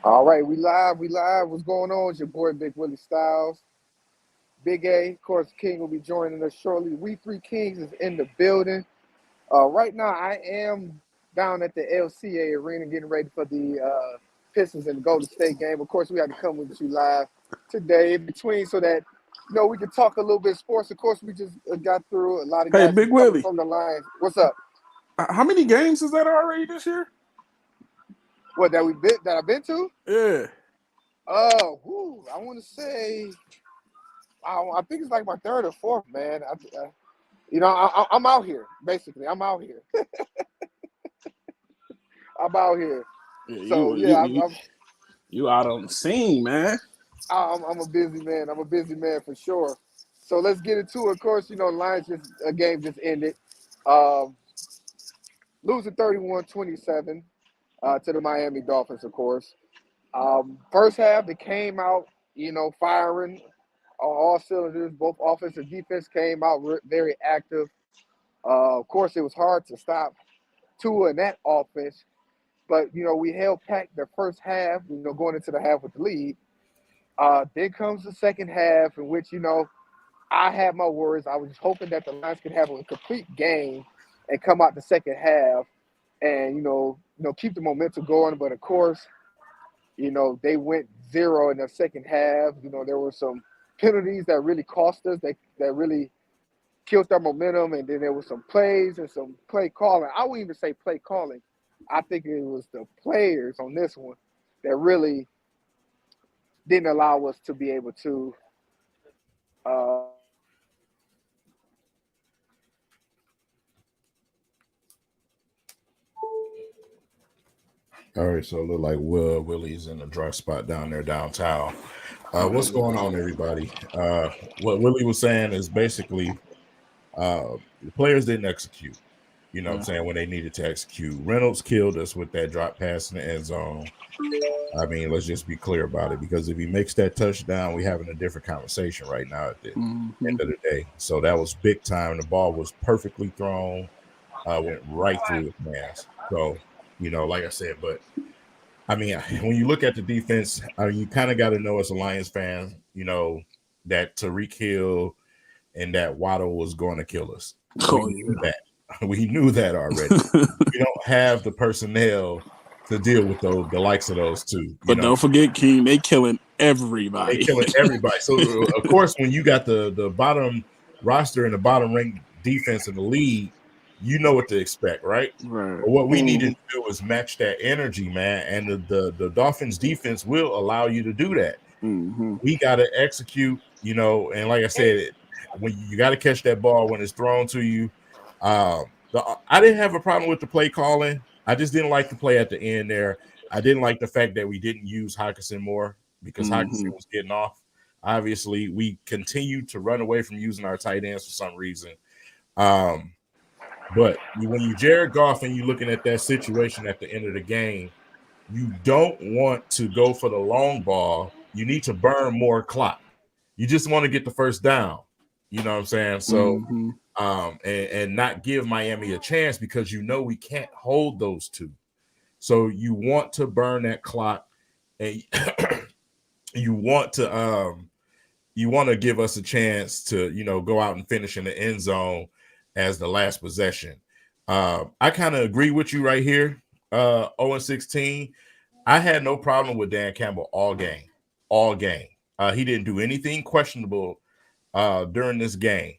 All right, we live, we live. What's going on? It's your boy Big Willie Styles. Big A, of course, King will be joining us shortly. W3Kingz is in the building. Right now, I am down at the LCA arena getting ready for the Pistons and the Golden State game. Of course, we had to come with you live today in between so that we can talk a little bit of sports. Of course, we just got through a lot of Hey, guys Big coming Willie, from the Lions. What's up? how many games is that already this year? What that I've been to? Yeah. I want to say I think it's like my third or fourth, man. I'm out here basically. I'm out here. I'm out here. Yeah, So you you yeah, you you out on the scene, man. I'm a busy man. I'm a busy man for sure. So let's get into it. Of course, Lions just a game just ended, um, losing 31-27 to the Miami Dolphins. Of course, first half they came out, firing on all cylinders. Both offense and defense came out very active. Of course, it was hard to stop Tua in that offense, but we held packed the first half. Going into the half with the lead. Then comes the second half, in which I had my worries. I was hoping that the Lions could have a complete game and come out the second half and keep the momentum going. But of course, they went zero in the second half. There were some penalties that really cost us. That really killed their momentum, and then there was some plays and some play calling. I wouldn't even say play calling. I think it was the players on this one that really didn't allow us to be able to All right, so it look like Willie's in a dry spot down there downtown. What's going on, everybody? What Willie was saying is basically the players didn't execute. You know what I'm Yeah. saying, when they needed to execute. Reynolds killed us with that drop pass in the end zone. I mean, let's just be clear about it, because if he makes that touchdown, we're having a different conversation right now at the Mm-hmm. end of the day. So that was big time. The ball was perfectly thrown, went right through his hands. So, like I said, but I mean, when you look at the defense, you kind of got to know as a Lions fan, that Tariq Hill and that Waddle was going to kill us. We Oh knew yeah. that. We knew that already. We don't have the personnel to deal with the likes of those two. But don't forget, King, they killing They everybody. killing everybody. So of course, when you got the bottom roster and the bottom ranked defense in the league, you know what to expect, right? Right. But what we needed Mhm. to do was match that energy, man. And the Dolphins defense will allow you to do that. Mm-hmm. We got to execute, and like I said, when you got to catch that ball when it's thrown to you. I didn't have a problem with the play calling. I just didn't like the play at the end there. I didn't like the fact that we didn't use Hawkinson more, because Mm-hmm. Hawkinson was getting off. Obviously, we continued to run away from using our tight ends for some reason. Um, but when you Jared Goff and you're looking at that situation at the end of the game, you don't want to go for the long ball. You need to burn more clock. You just want to get the first down. You know what I'm saying? So, Mm-hmm. and not give Miami a chance, because we can't hold those two. So you want to burn that clock, and you want to give us a chance to go out and finish in the end zone as the last possession. I kind of agree with you right here. 0-16. I had no problem with Dan Campbell all game. All game. He didn't do anything questionable during this game.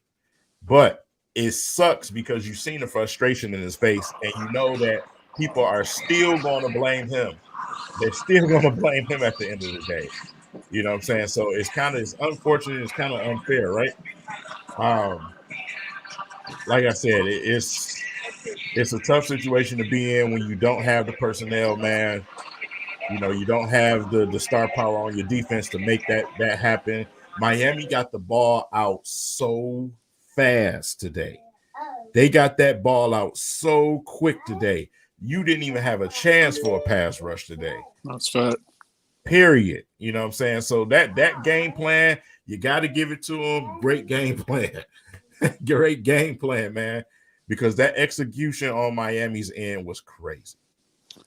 But it sucks because you've seen the frustration in his face, and you know that people are still going to blame him. They're still going to blame him at the end of the day. You know what I'm saying? So it's unfortunate. It's kind of unfair, right? Um, like I said, it's a tough situation to be in when you don't have the personnel, man. You don't have the star power on your defense to make that happen. Miami got the ball out so fast today. They got that ball out so quick today. You didn't even have a chance for a pass rush today. That's fact. Period. You know what I'm saying? So that game plan, you got to give it to them. Great game plan. Great game plan, man. Because that execution on Miami's end was crazy.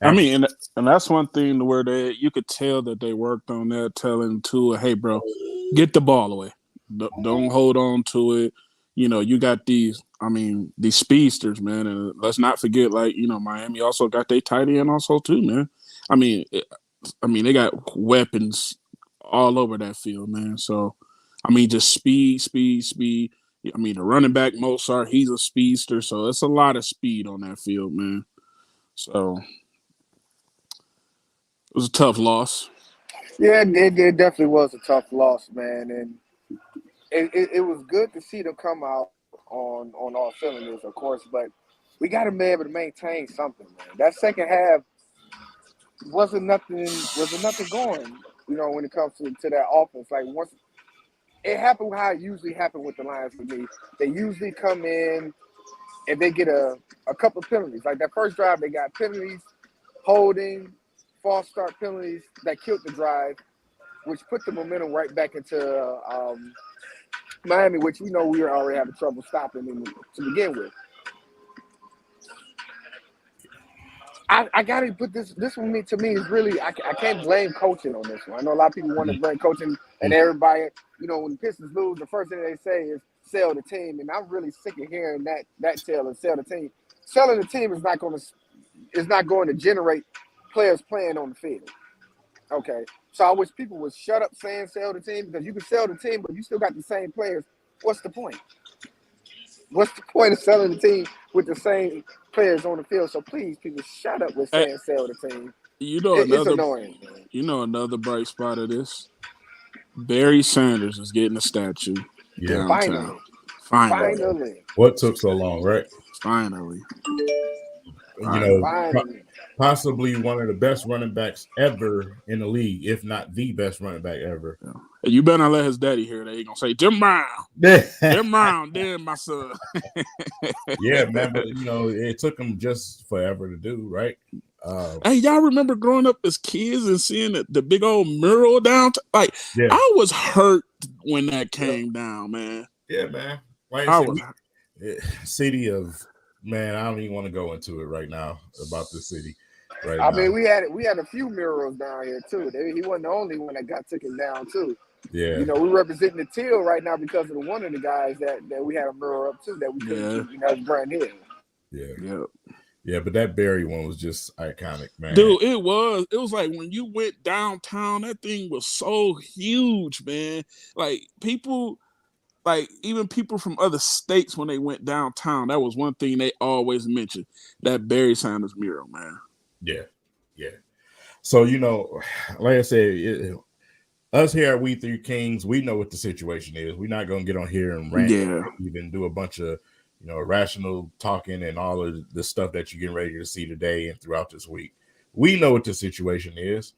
I mean, and that's one thing where you could tell that they worked on that, telling Tua, "Hey, bro, get the ball away. Don't hold on to it. You got these. I mean, these speedsters, man. And let's not forget, like Miami also got their tight end also too, man. I mean, they got weapons all over that field, man. So, I mean, just speed, speed, speed. I mean, the running back Mozart, he's a speedster, so it's a lot of speed on that field, man. So it was a tough loss. Yeah, it definitely was a tough loss, man, and it was good to see them come out on all cylinders, of course, but we got to be able to maintain something, man. That second half wasn't nothing going, when it comes to that offense. Like once it happened how it usually happened with the Lions for me, they usually come in and they get a couple of penalties. Like that first drive, they got penalties, holding, false start penalties that killed the drive, which put the momentum right back into Miami, which we know we were already having trouble stopping them to begin with. I got to put this one to me is really, I can't blame coaching on this one. I know a lot of people want to blame coaching and everybody, when the Pistons lose, the first thing they say is sell the team. And I'm really sick of hearing that tale and sell the team. Selling the team is not going to generate players playing on the field. Okay. So I wish people would shut up saying sell the team, because you can sell the team, but you still got the same players. What's the point? What's the point of selling the team with the same players on the field? So please, people, shut up with saying sell the team. It's annoying, man. Another bright spot of this. Barry Sanders is getting a statue downtown. Finally. What took so long, right? Finally. Possibly one of the best running backs ever in the league, if not the best running back ever. Yeah. You better not let his daddy hear that. He's going to say, Jim Brown. Jim Brown, damn my son. Yeah, man, but it took him just forever to do, right? Hey, y'all remember growing up as kids and seeing the big old mural downtown? Like, yeah. I was hurt when that came down, man. Yeah, man. Like I said, city of, man, I don't even want to go into it right now about the city. Right. I mean, we had a few murals down here too. He wasn't the only one that got taken down too. Yeah. We're representing the teal right now because of one of the guys that we had a mural up to that we couldn't keep, Brand Hill. Yeah. Yep. Yeah, but that Barry one was just iconic, man. Dude, it was like when you went downtown, that thing was so huge, man. Like people, like even people from other states, when they went downtown, that was one thing they always mentioned, that Barry Sanders mural, man. Yeah. Yeah. So, like I said, us here at W3Kingz, we know what the situation is. We're not going to get on here and rant, even do a bunch of, irrational talking and all of the stuff that you're getting ready to see today and throughout this week. We know what the situation is.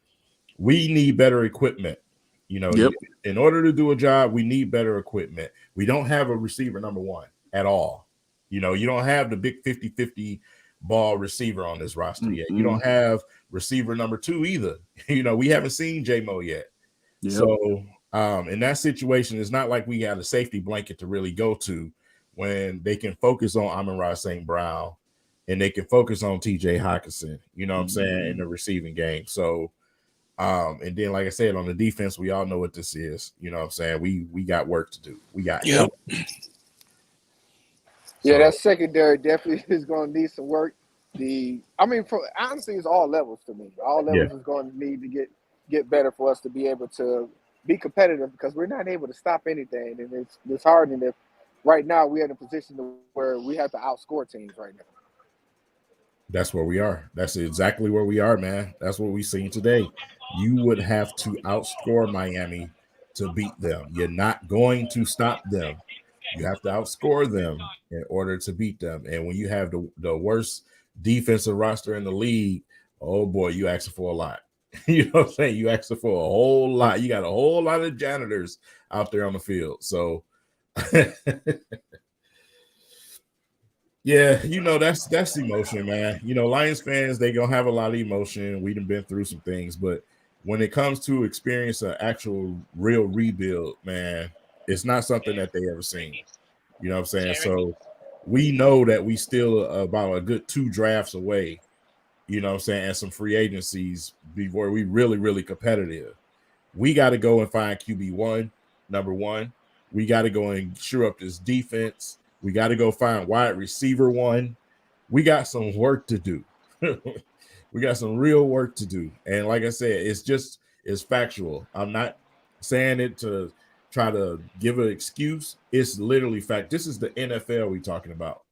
We need better equipment. In order to do a job, we need better equipment. We don't have a receiver number one at all. You don't have the big 50-50 ball receiver on this roster yet. You don't have receiver number two either. We haven't seen J-Mo yet. Yep. So in that situation, it's not like we had a safety blanket to really go to when they can focus on Amon-Ra St. Brown and they can focus on TJ Hockenson, what I'm saying, in the receiving game. So and then, like I said, on the defense, we all know what this is. You know what I'm saying? We got work to do. We got Yeah, that secondary definitely is going to need some work. Honestly, it's all levels to me. All levels is going to need to get better for us to be able to be competitive, because we're not able to stop anything, and it's hard. And if right now we're in a position where we have to outscore teams right now. That's where we are. That's exactly where we are, man. That's what we've seen today. You would have to outscore Miami to beat them. You're not going to stop them. You have to outscore them in order to beat them. And when you have the worst defensive roster in the league, oh boy, you asking for a lot. You know what I'm saying? You asking for a whole lot. You got a whole lot of janitors out there on the field. So yeah, that's emotion, man. Lions fans, they gonna have a lot of emotion. We done been through some things, but when it comes to experience an actual real rebuild, man, it's not something that they ever seen. You know what I'm saying? So we know that we still about a good 2 drafts away you know what I'm saying, and some free agencies before we really, really competitive. We got to go and find QB1, number one. We got to go and shore up this defense. We got to go find wide receiver one. We got some work to do. We got some real work to do. And like I said, it's factual. I'm not saying it to try to give an excuse. It's literally fact. This is the NFL we talking about.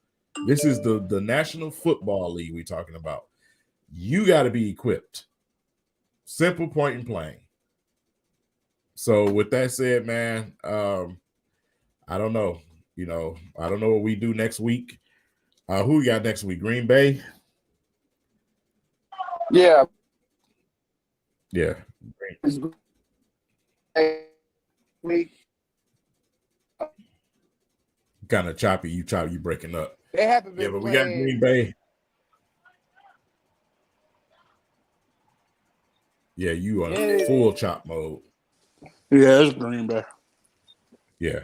This is the National Football League we talking about. You got to be equipped. Simple, point and plain. So with that said, man, I don't know. You know, I don't know what we do next week. Who we got next week? Green Bay? Yeah. Yeah. Week. Kind of choppy. You breaking up. They haven't been but playing. We got Green Bay. Yeah, you on full chop mode. Yeah, it's Green Bay. Yeah.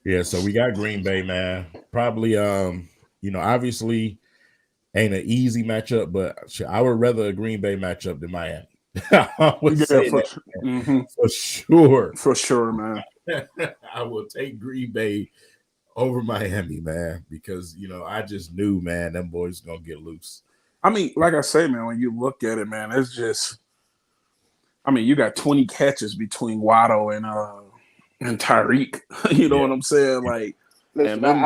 Yeah, so we got Green Bay, man. Probably, obviously ain't an easy matchup, but I would rather a Green Bay matchup than Miami. I would say that, for sure. For sure, man. I will take Green Bay over Miami, man, because, I just knew, man, them boys going to get loose. I mean, like I say, man, when you look at it, man, it's just, you got 20 catches between Waddle and Tyreek. You know what I'm saying? Like, listen, and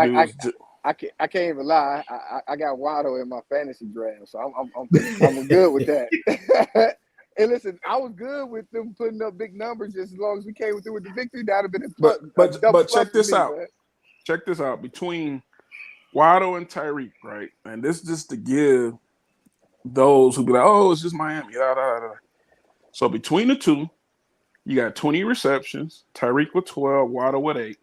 I can't even lie. I got Waddle in my fantasy draft, so I'm good with that. And listen, I was good with them putting up big numbers just as long as we came through with the victory. That would have been but check this out. Man. Check this out. Between Waddle and Tyreek, right? And this just to give those who be like, oh, it's just Miami. So between the two, you got 20 receptions. Tyreek with 12, Waddle with 8.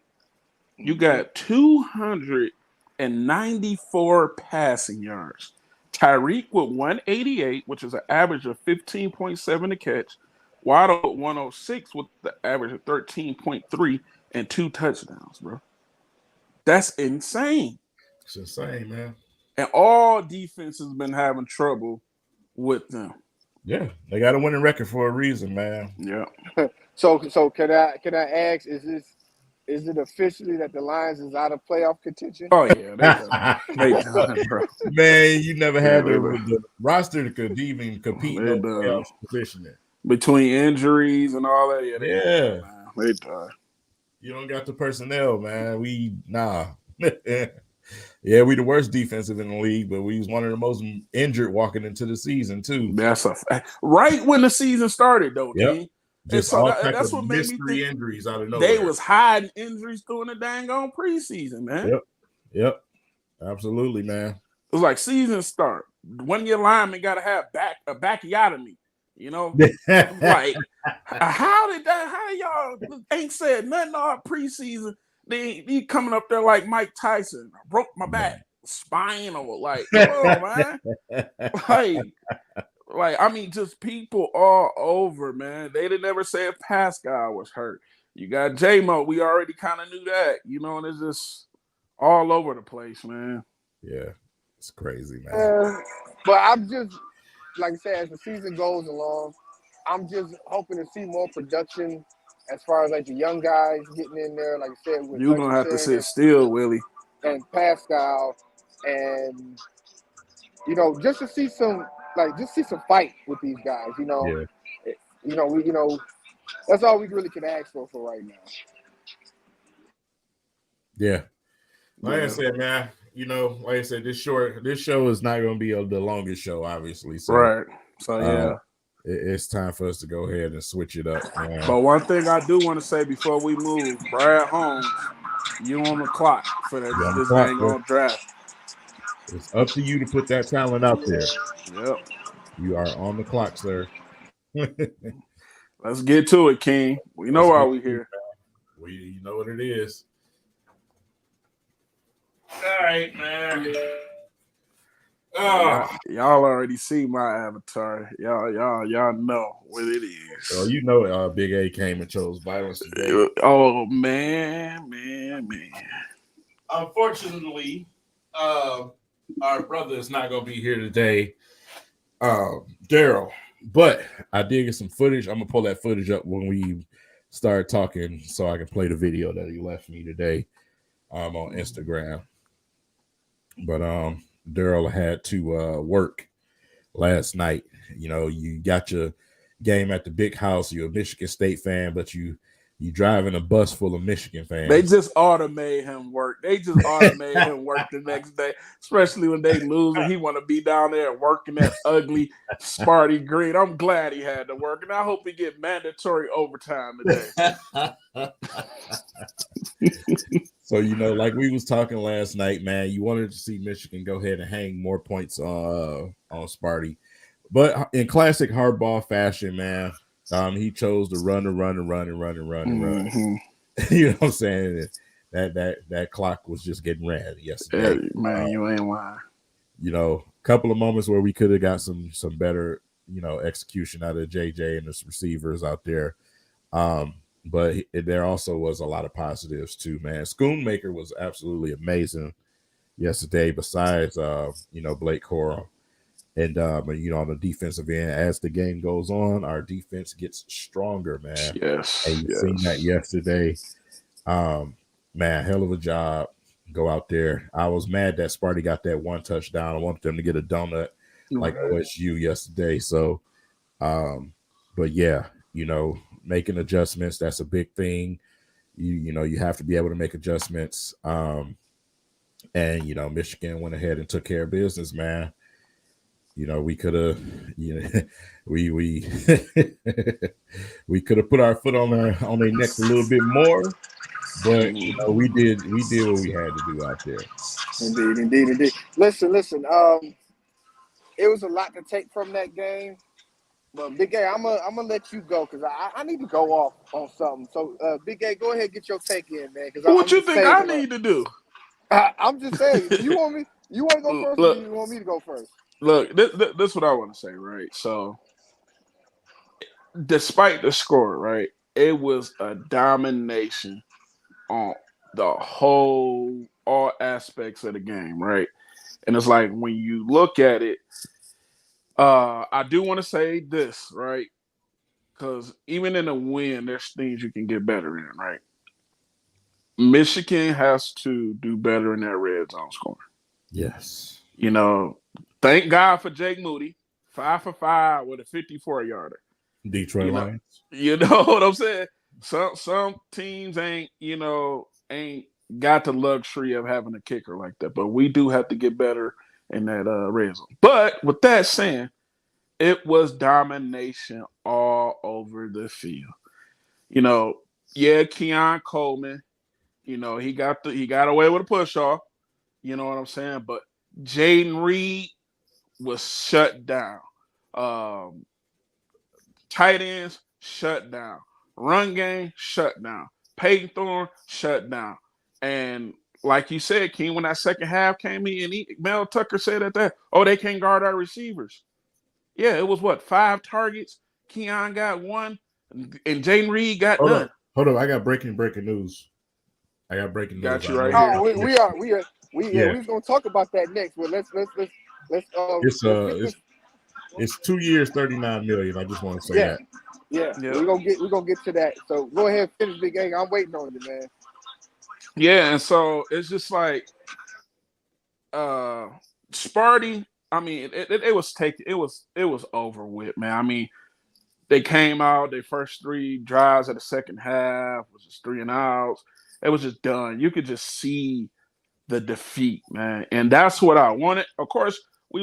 You got 294 passing yards. Tyreek with 188, which is an average of 15.7 a catch. Waddle with 106 with the average of 13.3 and 2 touchdowns, bro. That's insane. It's insane, man. And all defense has been having trouble with them. Yeah, they got a winning record for a reason, man. Yeah. So can I ask, is it officially that the Lions is out of playoff contention? Oh yeah, they done, bro. Man, you never had the roster that could even compete in the playoff position. Between injuries and all that, they done. You don't got the personnel, man. Yeah, we the worst defensive in the league, but we was one of the most injured walking into the season too. That's a fact. Right when the season started, though, King. Just so that's what made me think injuries out of nowhere. They was hiding injuries during the dang on preseason, man. Yep. Absolutely, man. It was like season start. One of your linemen got to have a bacchiotomy. Like how y'all ain't said nothing all preseason? They coming up there like Mike Tyson. I broke my back, spinal. Like, oh man, just people all over, man. They didn't ever say if Pascal was hurt. You got J-Mo. We already kind of knew that, and it's just all over the place, man. Yeah, it's crazy, man. But I'm just, like I said, as the season goes along, I'm just hoping to see more production as far as like the young guys getting in there. Like I said, you're gonna have to sit still, Willie, and Pascal, and just to see some fight with these guys. That's all we really can ask for right now. Yeah, like I said, man. Like I said, this show is not going to be the longest show, obviously. So, right. So yeah. It's time for us to go ahead and switch it up. But one thing I do want to say before we move, Brad Holmes, you on the clock for this dang on draft. It's up to you to put that talent out there. Yep. You are on the clock, sir. Let's get to it, King. We know why we're here. You know what it is. All right, man. Y'all already see my avatar. Y'all know what it is. So Big A came and chose violence today. Oh man. Unfortunately, our brother is not gonna be here today, Daryl. But I did get some footage. I'm gonna pull that footage up when we start talking, so I can play the video that he left me today, on Instagram. But Daryl had to work last night. You know, you got your game at the big house. You're a Michigan State fan, but you driving a bus full of Michigan fans. They just automate him work. They just automate him work the next day, especially when they lose and he want to be down there working that ugly Sparty Green. I'm glad he had to work, and I hope he get mandatory overtime today. So, you know, like we was talking last night, man, you wanted to see Michigan go ahead and hang more points on Sparty. But in classic hardball fashion, man, he chose to run. Mm-hmm. You know what I'm saying? That clock was just getting ran yesterday. Yeah, man, you ain't lying. You know, a couple of moments where we could have got some better, you know, execution out of JJ and the receivers out there. But there also was a lot of positives too, man. Schoonmaker was absolutely amazing yesterday, besides you know, Blake Corum. And you know, on the defensive end, as the game goes on, our defense gets stronger, man. Yes. And you've seen that yesterday. Man, hell of a job. Go out there. I was mad that Sparty got that one touchdown. I wanted them to get a donut like OSU yesterday. So but yeah, you know, making adjustments, that's a big thing. You know, you have to be able to make adjustments. And you know, Michigan went ahead and took care of business, man. You know, we could have, you know, we we could have put our foot on their necks a little bit more, but you know, we did what we had to do out there. Indeed. Listen. It was a lot to take from that game, but Big A, I'm gonna let you go because I need to go off on something. So, Big A, go ahead and get your take in, man. What you think I need to do? I'm just saying. You want to go first, or you want me to go first? Look, this is what I want to say, right? So, despite the score, right, it was a domination on all aspects of the game, right? And it's like when you look at it, I do want to say this, right? Because even in a win, there's things you can get better in, right? Michigan has to do better in that red zone scoring. Yes. You know, thank God for Jake Moody, 5 for 5 with a 54-yarder. Detroit Lions. You know what I'm saying? Some teams ain't got the luxury of having a kicker like that, but we do have to get better in that red zone. But with that saying, it was domination all over the field. You know, yeah, Keon Coleman, you know, he got away with a push off. You know what I'm saying? But Jaden Reed was shut down. Tight ends shut down. Run game shut down. Peyton Thorne shut down. And like you said, King, when that second half came in, Mel Tucker said that, they can't guard our receivers. Yeah, it was 5 targets. Keon got 1, and Jaden Reed got none. Hold on, I got breaking news. Got you right here. Oh, we was gonna talk about that next. But let's it's 2 years, $39 million. I just want to say that. Yeah. We're gonna get to that. So go ahead, finish, Big Gang. I'm waiting on you, man. Yeah, and so it's just like Sparty. I mean, it was over with, man. I mean, they came out, their first 3 drives of the second half was just 3 and outs. It was just done. You could just see the defeat, man. And that's what I wanted. Of course, I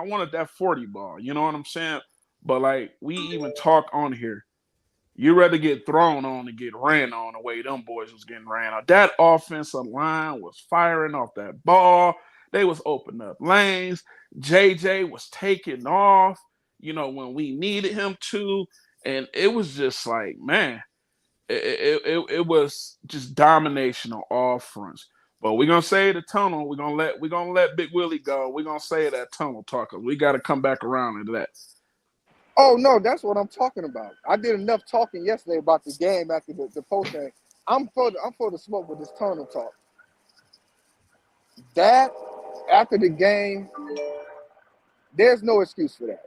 wanted that 40 ball, you know what I'm saying? But like we even talk on here, you rather get thrown on than get ran on the way them boys was getting ran on. That offensive line was firing off that ball. They was opening up lanes. JJ was taking off, you know, when we needed him to. And it was just like, man, it was just domination on all fronts. But we're gonna say the tunnel. We're gonna let Big Willie go. We're gonna say that tunnel talk. We got to come back around into that. Oh no, that's what I'm talking about. I did enough talking yesterday about the game after the post game. I'm for the smoke with this tunnel talk. That after the game, there's no excuse for that.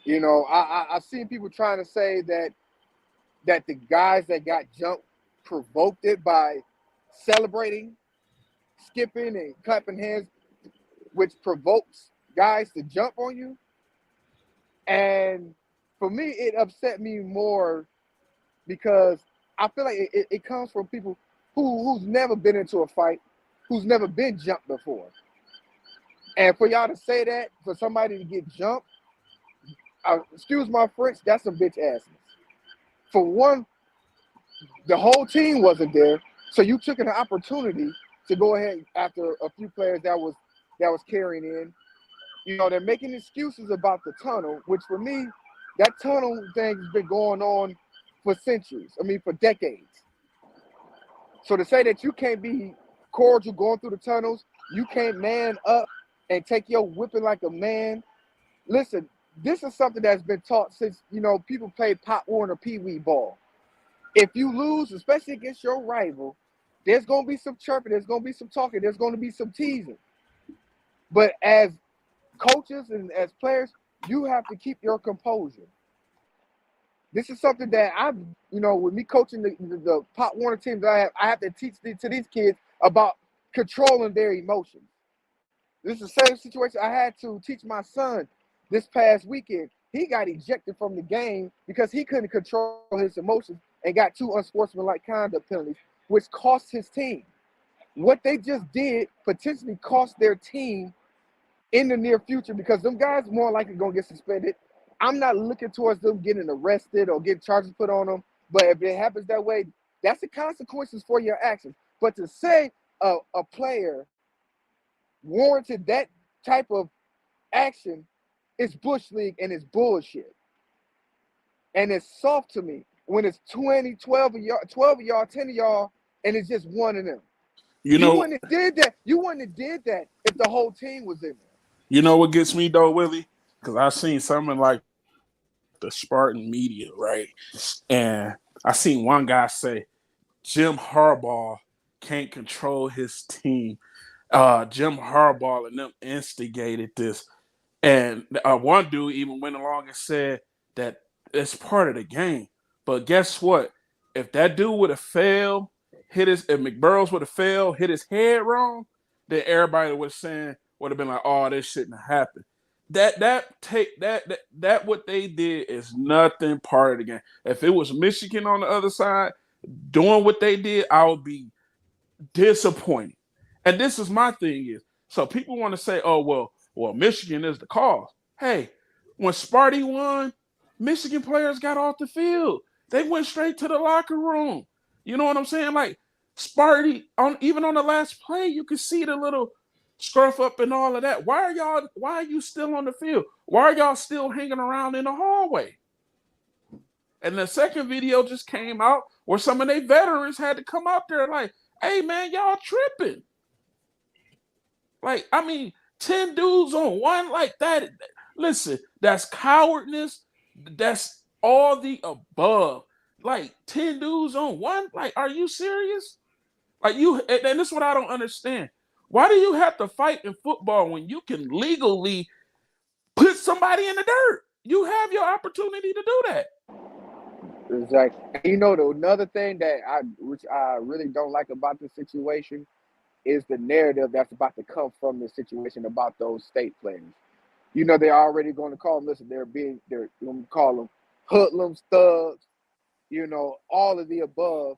You know, I've seen people trying to say that the guys that got jumped provoked it by celebrating, skipping, and clapping hands, which provokes guys to jump on you. And for me, it upset me more because I feel like it comes from people who's never been into a fight, who's never been jumped before. And for y'all to say that, for somebody to get jumped, excuse my French, that's some bitch assness. For one, the whole team wasn't there, so you took an opportunity to go ahead after a few players that was carrying in. You know, they're making excuses about the tunnel, which for me, that tunnel thing has been going on for centuries. I mean, for decades. So to say that you can't be cordial going through the tunnels, you can't man up and take your whipping like a man. Listen, this is something that's been taught since, you know, people played Pop Warner Pee-wee ball. If you lose, especially against your rival, there's going to be some chirping, there's going to be some talking, there's going to be some teasing. But as coaches and as players, you have to keep your composure. This is something that I've, you know, with me coaching the Pop Warner teams, I have to teach to these kids about controlling their emotions. This is the same situation I had to teach my son this past weekend. He got ejected from the game because he couldn't control his emotions and got 2 unsportsmanlike conduct penalties, which cost his team. What they just did potentially cost their team in the near future because them guys more likely going to get suspended. I'm not looking towards them getting arrested or getting charges put on them, but if it happens that way, that's the consequences for your actions. But to say a player warranted that type of action, it's Bush League and it's bullshit. And it's soft to me when it's 20, 12 of y'all, 10 of y'all, and it's just one of them. You know, wouldn't have did that. You wouldn't have did that if the whole team was in there. You know what gets me though, Willie? Because I seen something like the Spartan media, right? And I seen one guy say Jim Harbaugh can't control his team. Jim Harbaugh and them instigated this. And one dude even went along and said that it's part of the game. But guess what? If that dude would have failed, if McBurrows would have failed, hit his head wrong, then everybody would have been like, oh, this shouldn't have happened. That what they did is nothing part of the game. If it was Michigan on the other side doing what they did, I would be disappointed. And this is my thing is, so people want to say, oh, well, Michigan is the cause. Hey, when Sparty won, Michigan players got off the field. They went straight to the locker room. You know what I'm saying? Like Sparty, even on the last play, you could see the little scruff up and all of that. Why are you still on the field? Why are y'all still hanging around in the hallway? And the second video just came out where some of their veterans had to come out there like, hey man, y'all tripping. Like, I mean, 10 dudes on one like that. Listen, that's cowardness. That's all the above. Like 10 dudes on one. Like, are you serious? Like and this is what I don't understand. Why do you have to fight in football when you can legally put somebody in the dirt? You have your opportunity to do that. Exactly. You know, another thing which I really don't like about this situation is the narrative that's about to come from this situation about those state players. You know, they're already going to call them, listen, they're going to call them hoodlums, thugs, you know, all of the above.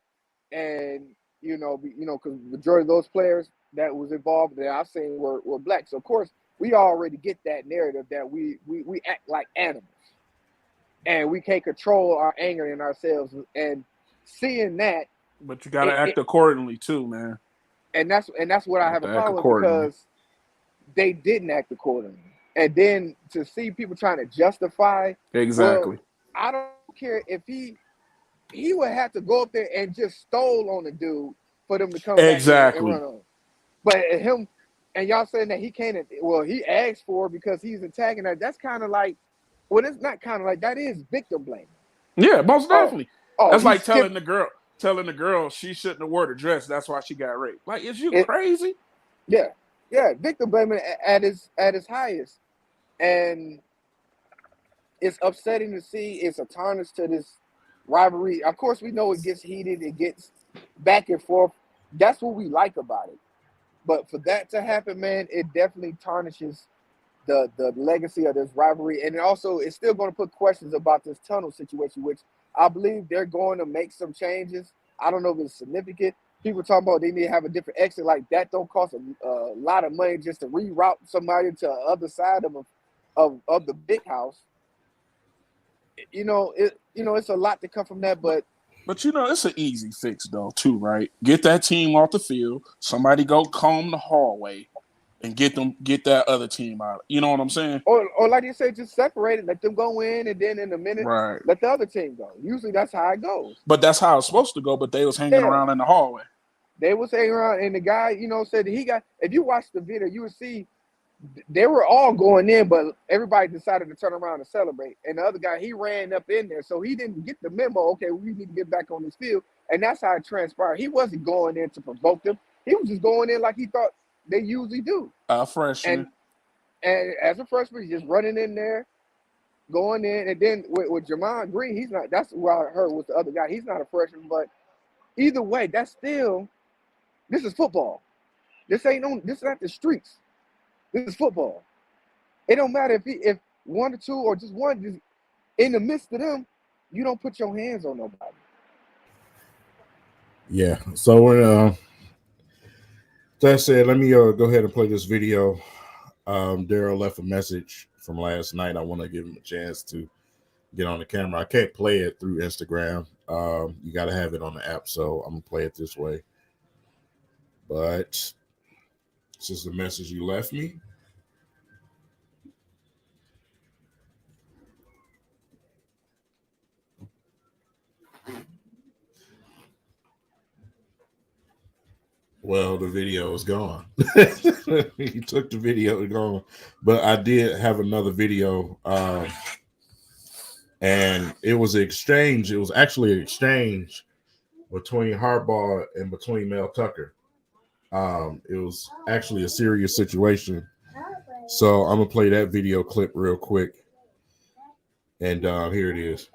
And, because the majority of those players that was involved that I've seen were black. So, of course, we already get that narrative that we act like animals. And we can't control our anger in ourselves. And seeing that. But you got to act accordingly, too, man. And that's what I have a problem with because they didn't act accordingly. And then to see people trying to justify. Exactly. Well, I don't care if he would have to go up there and just stole on the dude for them to come back and run on. But him and y'all saying that he can't, well, he asked for it because he's attacking her. That's kind of like, well, it's not kind of like, that is victim blaming. Yeah, most definitely. That's like telling the girl she shouldn't have worn a dress. That's why she got raped. Like, is you crazy? Yeah. Yeah, victim blaming at his highest, and it's upsetting to see. It's a tarnish to this rivalry. Of course, we know it gets heated, it gets back and forth. That's what we like about it. But for that to happen, man, it definitely tarnishes the legacy of this rivalry, and it also it's still going to put questions about this tunnel situation, which I believe they're going to make some changes. I don't know if it's significant. People talking about they need to have a different exit like that. Don't cost a lot of money just to reroute somebody to the other side of the big house. It's a lot to come from that, But but it's an easy fix though, too, right? Get that team off the field. Somebody go comb the hallway and get that other team out. You know what I'm saying? or like you said, just separate it, let them go in, and then in a minute Right. let the other team go. Usually that's how it goes. But that's how it's supposed to go. But they was hanging Yeah. around in the hallway. They was hanging around, and the guy, said that he got. If you watch the video, you would see they were all going in, but everybody decided to turn around and celebrate. And the other guy, he ran up in there, so he didn't get the memo. Okay, we need to get back on this field, and that's how it transpired. He wasn't going in to provoke them. He was just going in like he thought they usually do. A freshman. And as a freshman, he's just running in there, going in, and then with Jamon Green, he's not. That's what I heard with the other guy. He's not a freshman, but either way, that's still. This is football. This ain't no. This is not the streets. This is football. It don't matter if one or two or just one, just in the midst of them, you don't put your hands on nobody. Yeah. So when that said, let me go ahead and play this video. Daryl left a message from last night. I want to give him a chance to get on the camera. I can't play it through Instagram. You got to have it on the app, so I'm gonna play it this way. But this is the message you left me. Well, the video is gone. He took the video and gone. But I did have another video, and it was an exchange. It was actually an exchange between Harbaugh and between Mel Tucker. It was actually a serious situation. So I'm gonna play that video clip real quick, and here it is.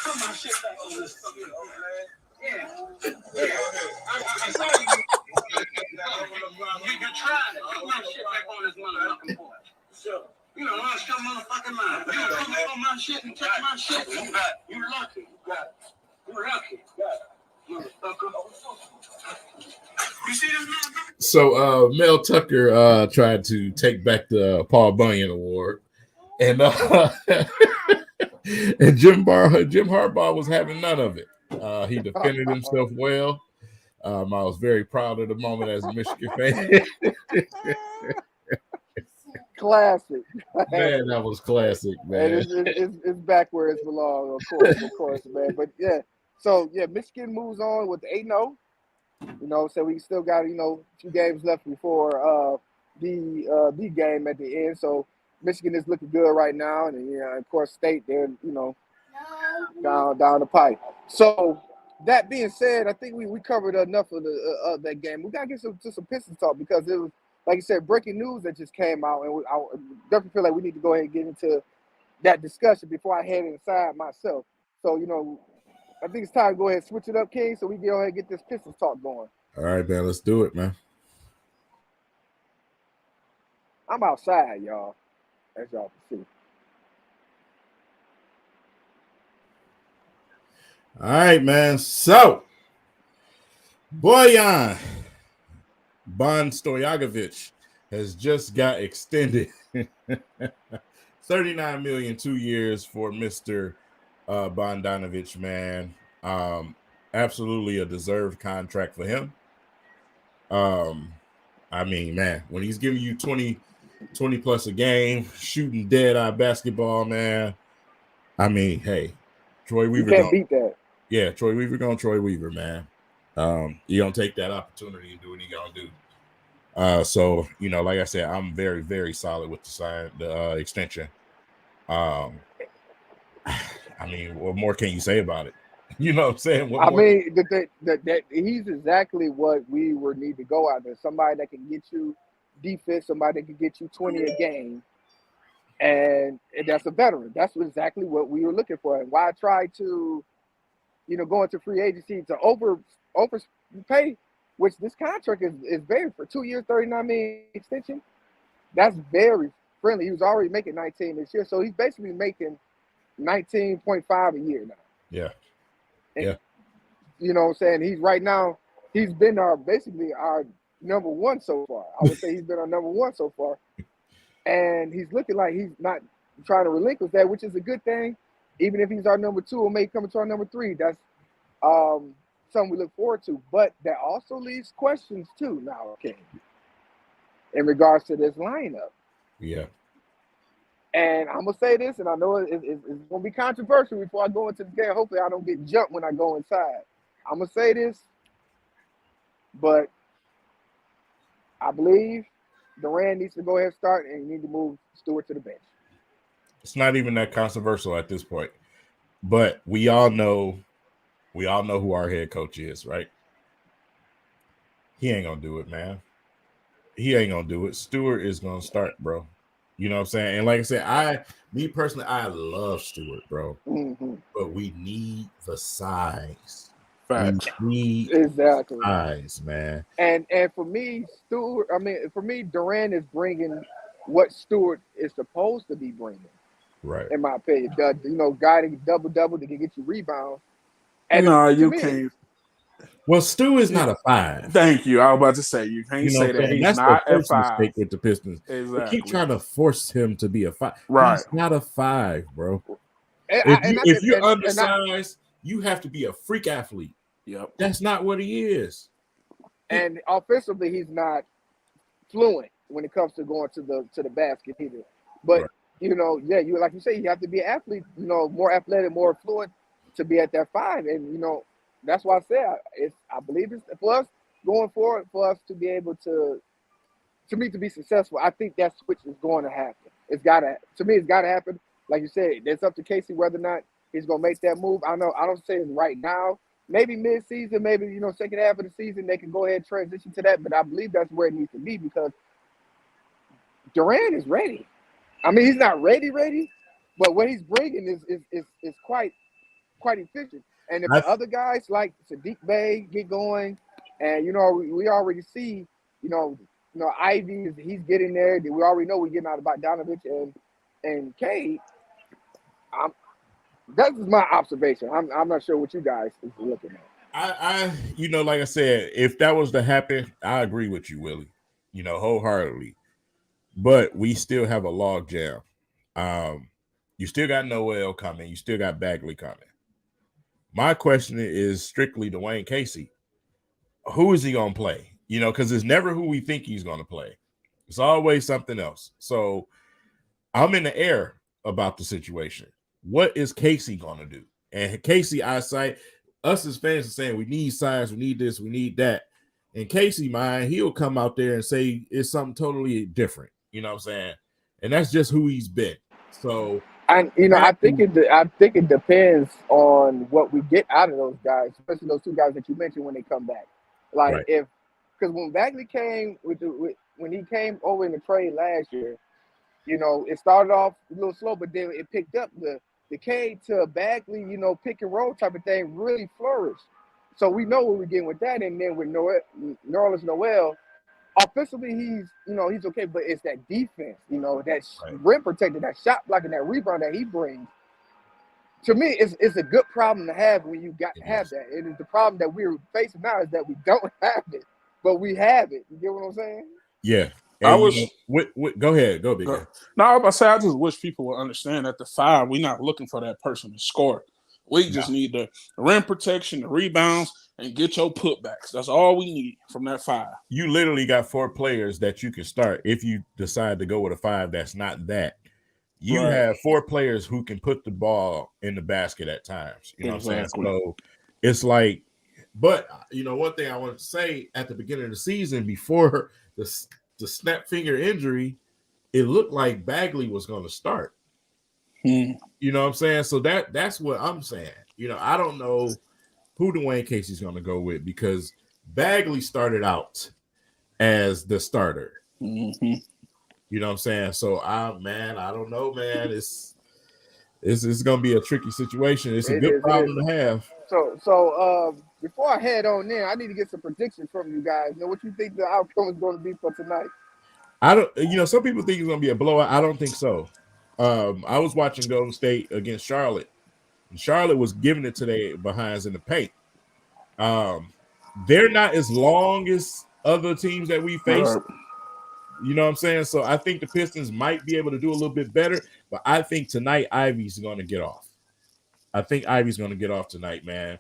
Put my shit back on this fucking old man. Yeah. I saw you. You tried it. Put my shit back on this motherfucking boy. Sure. You know, lost your motherfucking mind. You don't come on my shit and touch my shit. You lucky. You lucky. Motherfucker. You see this motherfucker? So Mel Tucker tried to take back the Paul Bunyan Award, and and Jim Harbaugh was having none of it. He defended himself well. I was very proud of the moment as a Michigan fan. Classic. Man, that was classic, man. And it's back where it belongs, of course, man. But yeah, so yeah, Michigan moves on with 8-0. So we still got a few games left before the game at the end. So Michigan is looking good right now, and of course, State they're down the pipe. So that being said, I think we covered enough of that game. We gotta get to some Pistons talk because it was, like you said, breaking news that just came out, and I definitely feel like we need to go ahead and get into that discussion before I head inside myself. So I think it's time to go ahead and switch it up, King, so we can go ahead and get this Pistons talk going. All right, man, let's do it, man. I'm outside, y'all, as y'all can see. All right, man. So, Bojan Stojakovic has just got extended. $39 million, 2 years for Mr. Bogdanovic, man. Absolutely a deserved contract for him. I mean, man, when he's giving you 20 plus a game, shooting dead-eye basketball, man. I mean, hey, Troy Weaver. You can't beat that. Yeah, Troy Weaver going Troy Weaver, man. You don't take that opportunity and do what he gonna do. So, like I said, I'm very, very solid with the extension. I mean, what more can you say about it? You know what I'm saying? What I more? mean, that he's exactly what we would need to go out there. Somebody that can get you defense, somebody that can get you 20 a game, and that's a veteran. That's exactly what we were looking for. And why I tried to, go into free agency to overpay, which this contract is very for 2 years, 39 million extension. That's very friendly. He was already making 19 this year, so he's basically making 19.5 a year now. Yeah. And, Yeah. you know what I'm saying? He's been basically our number one so far. I would say he's been our number one so far. And he's looking like he's not trying to relinquish that, which is a good thing. Even if he's our number two or may come into our number three, that's something we look forward to. But that also leaves questions too now, okay, in regards to this lineup. Yeah. And I'm gonna say this, and I know it's gonna be controversial before I go into the game. Hopefully, I don't get jumped when I go inside. I'm gonna say this, but I believe Durant needs to go ahead and start, and you need to move Stewart to the bench. It's not even that controversial at this point, but we all know who our head coach is, right? He ain't gonna do it, man. He ain't gonna do it. Stewart is gonna start, bro. You know what I'm saying? And like I said, me personally, I love Stewart, bro. Mm-hmm. But we need the size. Facts. We need Exactly. size, man. And for me, Durant is bringing what Stewart is supposed to be bringing. Right. In my opinion, guy that can double to get you rebounds. And no, you can't. Well, Stu is not a 5. Thank you. I was about to say you can't say that he's that's not the a first 5 mistake with the Pistons. Exactly. They keep trying to force him to be a 5. Right. He's not a 5, bro. If you're undersized, you have to be a freak athlete. Yep. That's not what he is. And offensively, he's not fluent when it comes to going to the basket either. But right. you like you say, you have to be an athlete, more athletic, more fluent to be at that 5. And that's why I said I believe it's for us going forward, for us to be able to be successful. I think that switch is going to happen. It's got to happen. Like you said, it's up to Casey whether or not he's going to make that move. I don't say it's right now. Maybe mid-season, maybe second half of the season, they can go ahead and transition to that. But I believe that's where it needs to be because Durant is ready. I mean, he's not ready, but what he's bringing is quite efficient. And if the other guys like Sadiq Bey get going, and we already see, Ivy he's getting there. We already know we're getting out about Donovich and Cade. That's my observation. I'm not sure what you guys is looking at. Like I said, if that was to happen, I agree with you, Willie. Wholeheartedly. But we still have a log jam. You still got Noel coming. You still got Bagley coming. My question is strictly Dwayne Casey. Who is he going to play? Because it's never who we think he's going to play. It's always something else. So I'm in the air about the situation. What is Casey going to do? And Casey, us as fans are saying, we need size, we need this, we need that. And Casey, he'll come out there and say it's something totally different. You know what I'm saying? And that's just who he's been. So I think it depends on what we get out of those guys, especially those 2 guys that you mentioned when they come back. Like because when Bagley came when he came over in the trade last year, it started off a little slow, but then it picked up. The Cade to Bagley, pick and roll type of thing really flourished. So we know what we're getting with that. And then with Nerlens Noel, offensively he's okay, but it's that defense, that rim protector, that shot blocking, that rebound that he brings. To me, it's a good problem to have when you have that. It is the problem that we're facing now is that we don't have it, but we have it. You get what I'm saying? Yeah. And go ahead. Go big. No, I was about to say, I just wish people would understand at the 5, we're not looking for that person to score. We just need the rim protection, the rebounds, and get your putbacks. That's all we need from that 5. You literally got 4 players that you can start if you decide to go with a 5 that's not that. You have 4 players who can put the ball in the basket at times. You know what I'm saying? So it's like, but one thing I want to say at the beginning of the season before the snap finger injury, it looked like Bagley was going to start. You know what I'm saying? So that's what I'm saying. You know, I don't know who Dwayne Casey's going to go with because Bagley started out as the starter. Mm-hmm. You know what I'm saying? So I don't know, man. It's going to be a tricky situation. It's a It good is. It is. problem to have. So before I head on in, I need to get some predictions from you guys. You know what you think the outcome is going to be for tonight? I don't. You know, some people think it's going to be a blowout. I don't think so. I was watching Golden State against Charlotte. And Charlotte was giving it to their behinds in the paint. They're not as long as other teams that we faced. You know what I'm saying? So I think the Pistons might be able to do a little bit better, but I think tonight Ivy's going to get off. I think Ivy's going to get off tonight, man,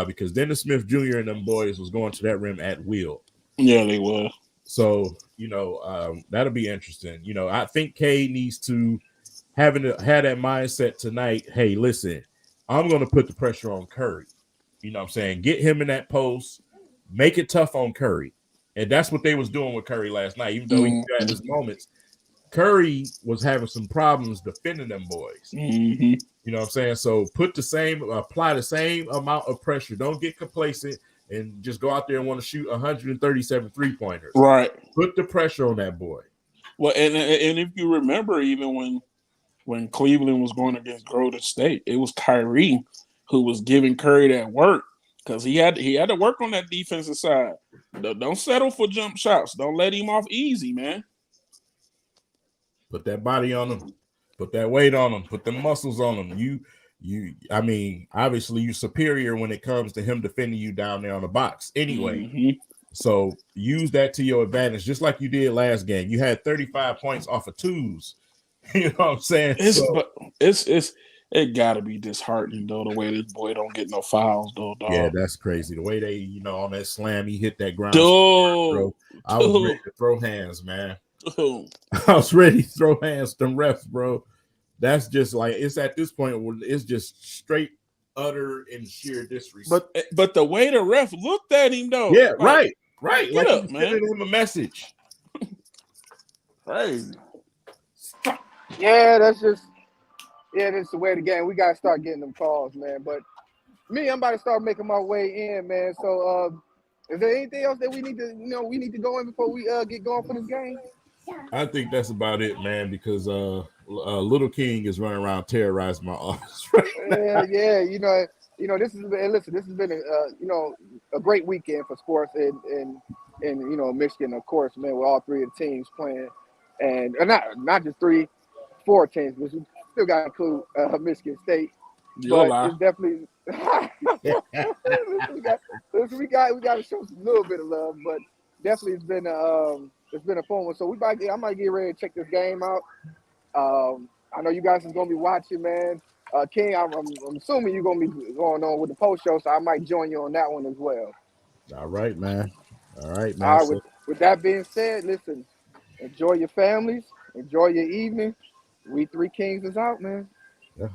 because Dennis Smith Jr. and them boys was going to that rim at will. Yeah, they were. So, you know, that'll be interesting. You know, I think K needs to have that mindset tonight. Hey, listen, I'm going to put the pressure on Curry. You know what I'm saying? Get him in that post, make it tough on Curry. And that's what they was doing with Curry last night. Even though he had his moments, Curry was having some problems defending them boys. Mm-hmm. You know what I'm saying? So apply the same amount of pressure. Don't get complacent and just go out there and want to shoot 137 3-pointers. Right. Put the pressure on that boy. Well, and if you remember, even when Cleveland was going against Golden State, it was Kyrie who was giving Curry that work because he had to work on that defensive side. Don't settle for jump shots. Don't let him off easy, man. Put that body on him. Put that weight on him. Put the muscles on him. I mean, obviously you're superior when it comes to him defending you down there on the box anyway. Mm-hmm. So use that to your advantage, just like you did last game. You had 35 points off of twos. You know what I'm saying? It gotta be disheartening though, the way this boy don't get no fouls though, dog. Yeah, that's crazy. The way they, on that slam, he hit that ground. Dude, I was ready to throw hands, man. Dude. I was ready to throw hands to them refs, bro. That's just like it's at this point where it's just straight, utter, and sheer disrespect. But the way the ref looked at him though. Yeah, right. Like up, he's man. sending him a message. Crazy. Yeah, that's the way of the game. We gotta start getting them calls, man. But me, I'm about to start making my way in, man. So is there anything else that we need to go in before we get going for this game? I think that's about it, man, because Little King is running around terrorizing my office right now. Yeah, this has been a great weekend for sports in Michigan, of course, man, with all three of the teams playing, and not just 4 teams, but we still got to include Michigan State. But it's definitely we got to show a little bit of love, but definitely it's been a fun one. So I might get ready to check this game out. I know you guys is gonna be watching, man. King, I'm assuming you're gonna be going on with the post show, so I might join you on that one as well. All right, man. All right. With that being said, listen, enjoy your families, enjoy your evening. W3Kingz is out, man. Yeah.